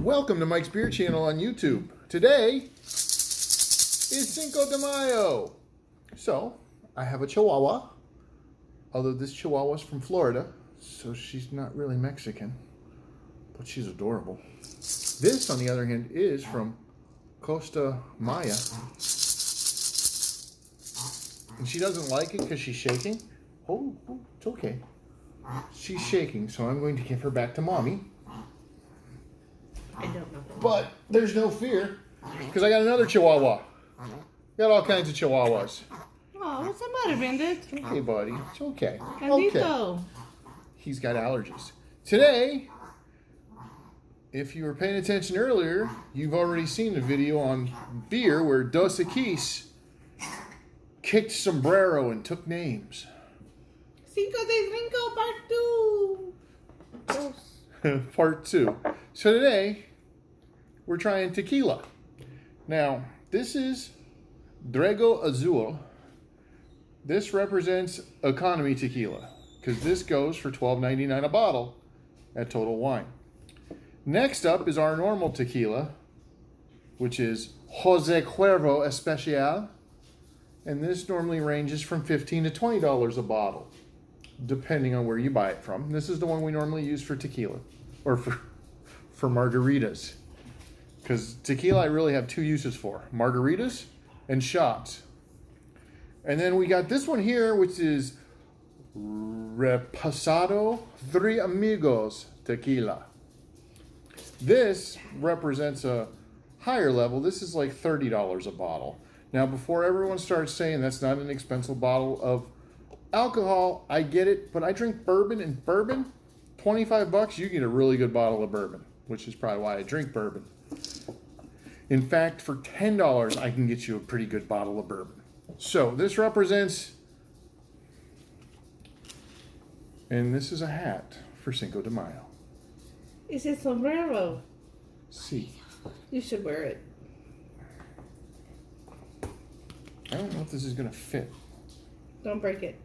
welcome to Mike's Beer Channel on YouTube. Today is Cinco de Mayo. So, I have a Chihuahua, although this Chihuahua's from Florida, so she's not really Mexican, but she's adorable. This, on the other hand, is from Costa Maya. And she doesn't like it because she's shaking. Oh, it's okay. She's shaking, so I'm going to give her back to mommy. I don't know. But there's no fear, because I got another Chihuahua. Got all kinds of Chihuahuas. Oh, what's the matter, Bandit? Okay, buddy. It's okay. Bandito. Okay. He's got allergies. Today, if you were paying attention earlier, you've already seen the video on beer where Dos Equis kicked sombrero and took names. Cinco de Cinco, part 2. Part 2. So today, we're trying tequila. Now, this is Drago Azul. This represents economy tequila, because this goes for $12.99 a bottle at Total Wine. Next up is our normal tequila, which is Jose Cuervo Especial. And this normally ranges from $15 to $20 a bottle, depending on where you buy it from. This is the one we normally use for tequila, or for margaritas. Because tequila I really have two uses for, margaritas and shots. And then we got this one here, which is Reposado Three Amigos Tequila. This represents a higher level. This is like $30 a bottle. Now, before everyone starts saying that's not an expensive bottle of alcohol, I get it, but I drink bourbon, and bourbon, 25 bucks, you get a really good bottle of bourbon, which is probably why I drink bourbon. In fact, for $10, I can get you a pretty good bottle of bourbon. So this represents, and this is a hat for Cinco de Mayo. It's a sombrero. See. You should wear it. I don't know if this is going to fit. Don't break it.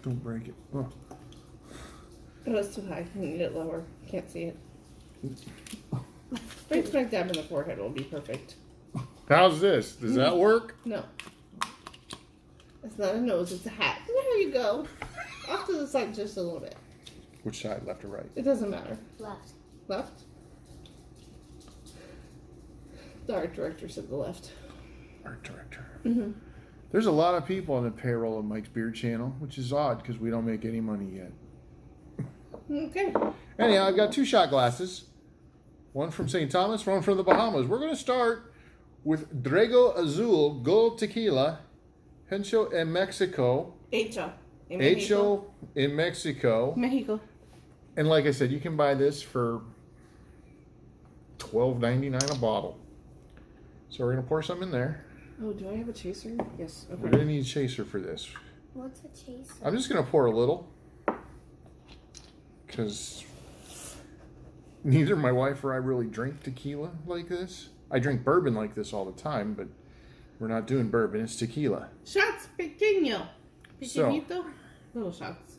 Don't break it. Oh. Oh, it's too high. You need it lower. Can't see it. Right smack dab in the forehead will be perfect. How's this? Does that work? No. It's not a nose, it's a hat. There you go. Off to the side just a little bit. Which side, left or right? It doesn't matter. Left. Left? The art director said the left. Art director. Mm-hmm. There's a lot of people on the payroll of Mike's Beer Channel, which is odd because we don't make any money yet. Okay. Anyhow, I've got two shot glasses. One from St. Thomas, one from the Bahamas. We're going to start with Drago Azul Gold Tequila, Hecho en Mexico. Hecho. Hecho in Mexico. Mexico. And like I said, you can buy this for $12.99 a bottle. So we're going to pour some in there. Oh, do I have a chaser? Yes. Okay. We're going to need a chaser for this. What's a chaser? I'm just going to pour a little, because neither my wife or I really drink tequila like this. I drink bourbon like this all the time, but we're not doing bourbon. It's tequila. Shots pequeño. Pequeñito. So, little shots.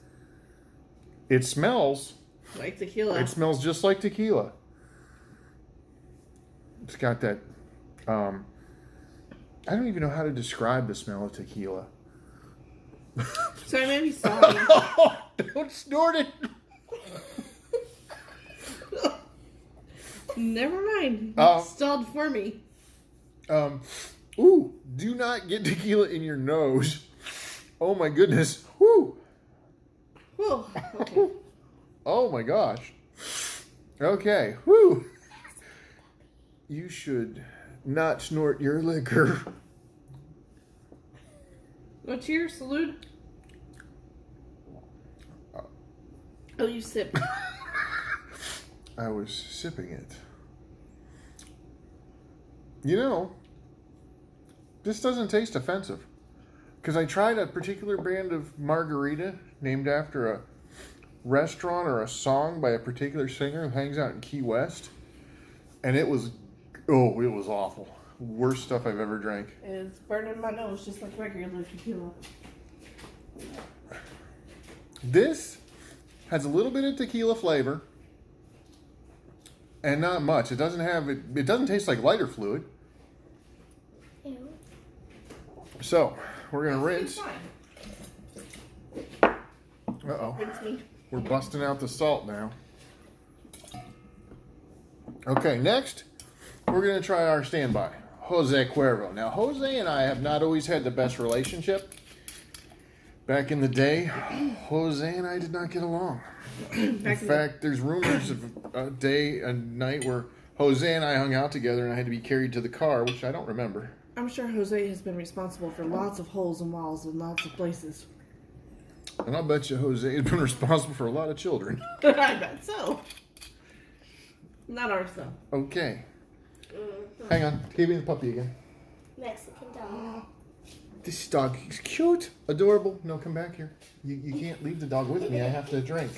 it smells. Like tequila. It smells just like tequila. It's got that. I don't even know how to describe the smell of tequila. So I may be sorry. Don't snort it. Never mind. Stalled for me. Ooh, do not get tequila in your nose. Oh my goodness. Woo. Whoa. Okay. Oh my gosh. Okay. Woo. You should not snort your liquor. No cheers, salute. Oh, you sip. I was sipping it. You know, this doesn't taste offensive. Because I tried a particular brand of margarita named after a restaurant or a song by a particular singer who hangs out in Key West. And it was awful. Worst stuff I've ever drank. It's burning my nose just like regular tequila. This has a little bit of tequila flavor And not much. It doesn't have it. It doesn't taste like lighter fluid. Ew. So we're gonna It's rinse. fine. Uh-oh. Rinse me. We're busting out the salt now. Okay, next, we're going to try our standby, Jose Cuervo. Now, Jose and I have not always had the best relationship. Back in the day, Jose and I did not get along. In fact, there's rumors of a night where Jose and I hung out together and I had to be carried to the car, which I don't remember. I'm sure Jose has been responsible for lots of holes and walls in lots of places. And I'll bet you Jose has been responsible for a lot of children. I bet so. Not ours, though. Okay. Hang on. Give me the puppy again. Mexican dog. This dog is cute, adorable. No, come back here. You can't leave the dog with me. I have to drink.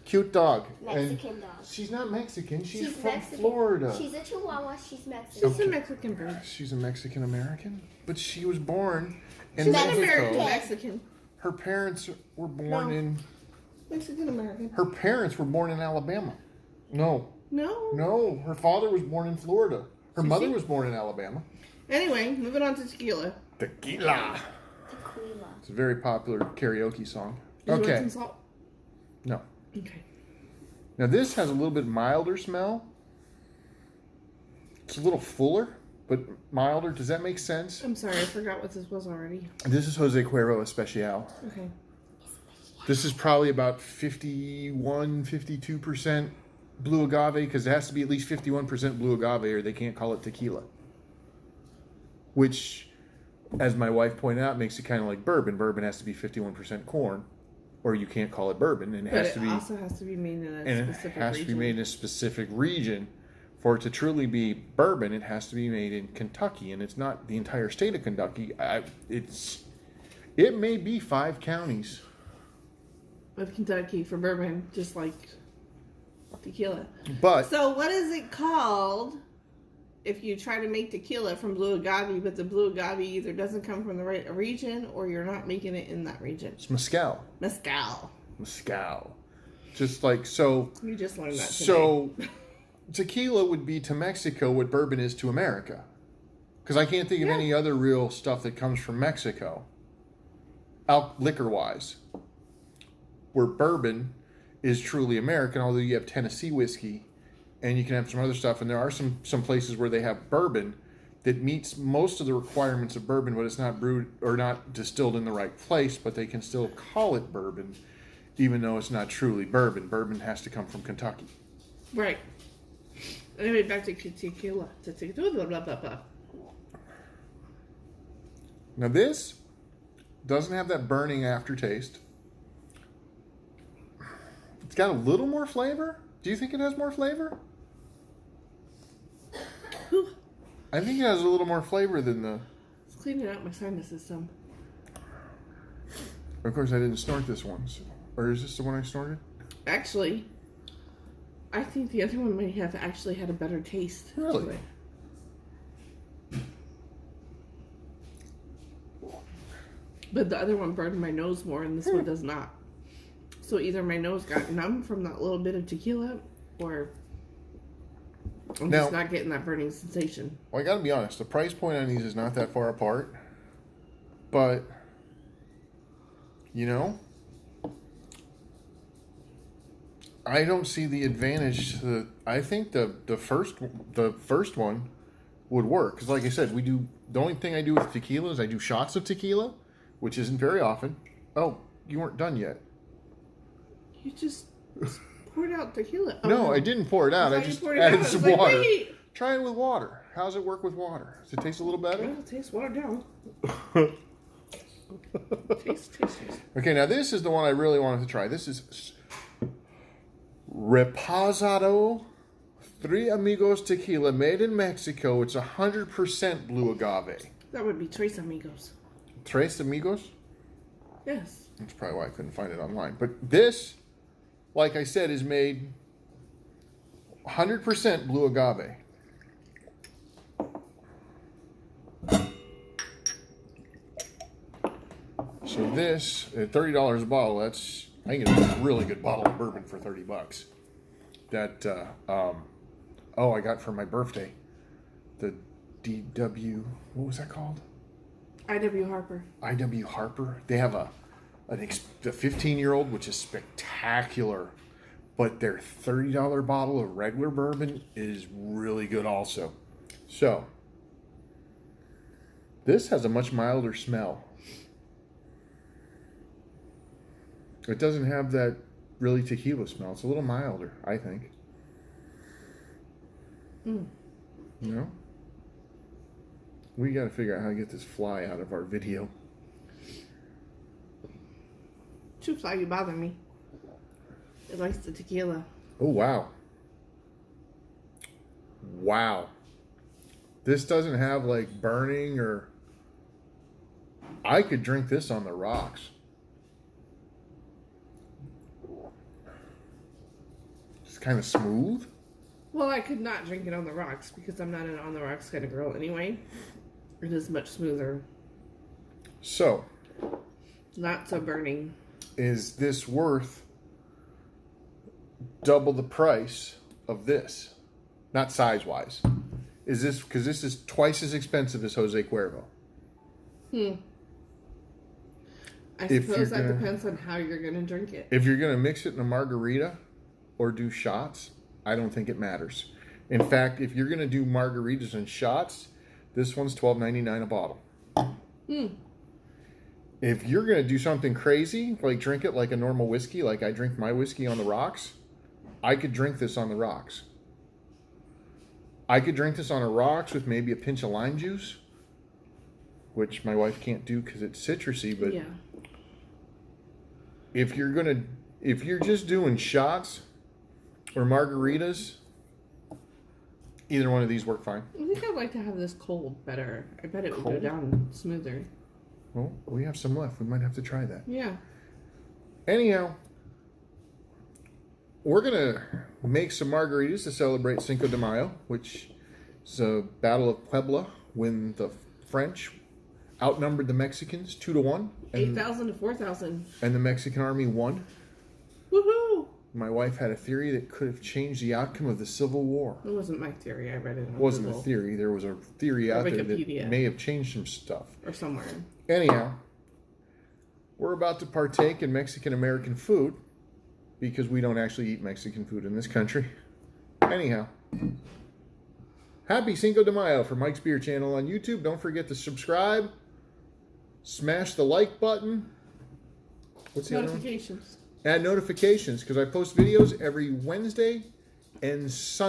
Cute dog. Mexican And dog. she's not Mexican. She's from Mexican. Florida. She's a Chihuahua. She's Mexican. She's a Mexican bird. She's a Mexican American, but she was born in She's Mexico. an American Mexican. Her parents were born No. in. Mexican American. Her parents were born in Alabama. No, No. her father was born in Florida. Her mother see? was born in Alabama. Anyway, moving on to tequila. Tequila. Tequila. It's a very popular karaoke song. Did you want Okay. some salt? No. Okay. Now this has a little bit milder smell. It's a little fuller, but milder. Does that make sense? I'm sorry, I forgot what this was already. This is Jose Cuervo Especial. Okay. This is probably about 51, 52% blue agave, because it has to be at least 51% blue agave or they can't call it tequila. Which, as my wife pointed out, makes it kind of like bourbon. Bourbon has to be 51% corn, or you can't call it bourbon. And it But has it to be, also has to be made in a and it specific has region. to be made in a specific region. For it to truly be bourbon, it has to be made in Kentucky, and it's not the entire state of Kentucky. It may be 5 counties. Of Kentucky for bourbon, just like tequila. But So what is it called if you try to make tequila from blue agave, but the blue agave either doesn't come from the right region or you're not making it in that region? it's mezcal. Mezcal. Mezcal. Just like so. You just learned that today. So, tequila would be to Mexico what bourbon is to America. Because I can't think of any other real stuff that comes from Mexico, liquor-wise, where bourbon is truly American, although you have Tennessee whiskey, and you can have some other stuff. And there are some places where they have bourbon that meets most of the requirements of bourbon, but it's not brewed or not distilled in the right place, but they can still call it bourbon, even though it's not truly bourbon. Bourbon has to come from Kentucky. Right. Anyway, back to tequila. Blah, blah, blah, blah. Now this doesn't have that burning aftertaste. It's got a little more flavor. Do you think it has more flavor? Whew. I think it has a little more flavor than the... It's cleaning out my sinuses some. Of course, I didn't snort this one. Or is this the one I snorted? Actually, I think the other one might have actually had a better taste. Really? to it. But the other one burned my nose more, and this one does not. So either my nose got numb from that little bit of tequila, or I'm Now- just not getting that burning sensation. Well, I gotta be honest. The price point on these is not that far apart. But, you know, I don't see the advantage to the... I think the first one would work. Because like I said, the only thing I do with tequila is I do shots of tequila, which isn't very often. Oh, you weren't done yet. You just poured out tequila. Oh, No, I didn't pour it out. I thought you just poured it out. added I was some like, water. wait. Try it with water. How's it work with water? Does it taste a little better? Well, it tastes watered down. Taste. Okay, now this is the one I really wanted to try. This is Reposado Three Amigos Tequila, made in Mexico. It's 100% blue agave. That would be Tres Amigos. Tres Amigos? Yes. That's probably why I couldn't find it online. But this, like I said, is made 100% blue agave. So this, at $30 a bottle, that's, I can get a really good bottle of bourbon for $30. That, Oh, I got for my birthday. The DW, what was that called? IW Harper. IW Harper. They have the 15-year-old, which is spectacular. But their $30 bottle of regular bourbon is really good also. So, this has a much milder smell. It doesn't have that really tequila smell. It's a little milder, I think. Mm. You know? We got to figure out how to get this fly out of our video. Too fly, you bother me. It likes the tequila. Oh, wow. Wow. This doesn't have like burning or... I could drink this on the rocks. It's kind of smooth. Well, I could not drink it on the rocks because I'm not an on the rocks kind of girl anyway. It is much smoother. So, Not so burning. is this worth double the price of this? Not size-wise. Is this, because this is twice as expensive as Jose Cuervo. I If suppose you're that gonna- depends on how you're going to drink it. If you're going to mix it in a margarita or do shots, I don't think it matters. In fact, if you're going to do margaritas and shots, this one's $12.99 a bottle. If you're going to do something crazy, like drink it like a normal whiskey, like I drink my whiskey on the rocks, I could drink this on the rocks. I could drink this on the rocks with maybe a pinch of lime juice, which my wife can't do because it's citrusy, but Yeah. if you're just doing shots or margaritas, either one of these work fine. I think I'd like to have this cold better. I bet it would Cold? go down smoother. Well, we have some left. We might have to try that. Yeah. Anyhow, we're going to make some margaritas to celebrate Cinco de Mayo, which is a Battle of Puebla when the French outnumbered the Mexicans 2-1. 8,000 to 4,000. And the Mexican army won. Woohoo! My wife had a theory that could have changed the outcome of the Civil War. It wasn't my theory. I read it on It wasn't a Google theory. There was a theory Or out there Wikipedia. that may have changed some stuff. or somewhere. Anyhow, we're about to partake in Mexican-American food because we don't actually eat Mexican food in this country. Anyhow, happy Cinco de Mayo for Mike's Beer Channel on YouTube. Don't forget to subscribe. Smash the like button. What's the other one? Notifications. Add notifications because I post videos every Wednesday and Sunday.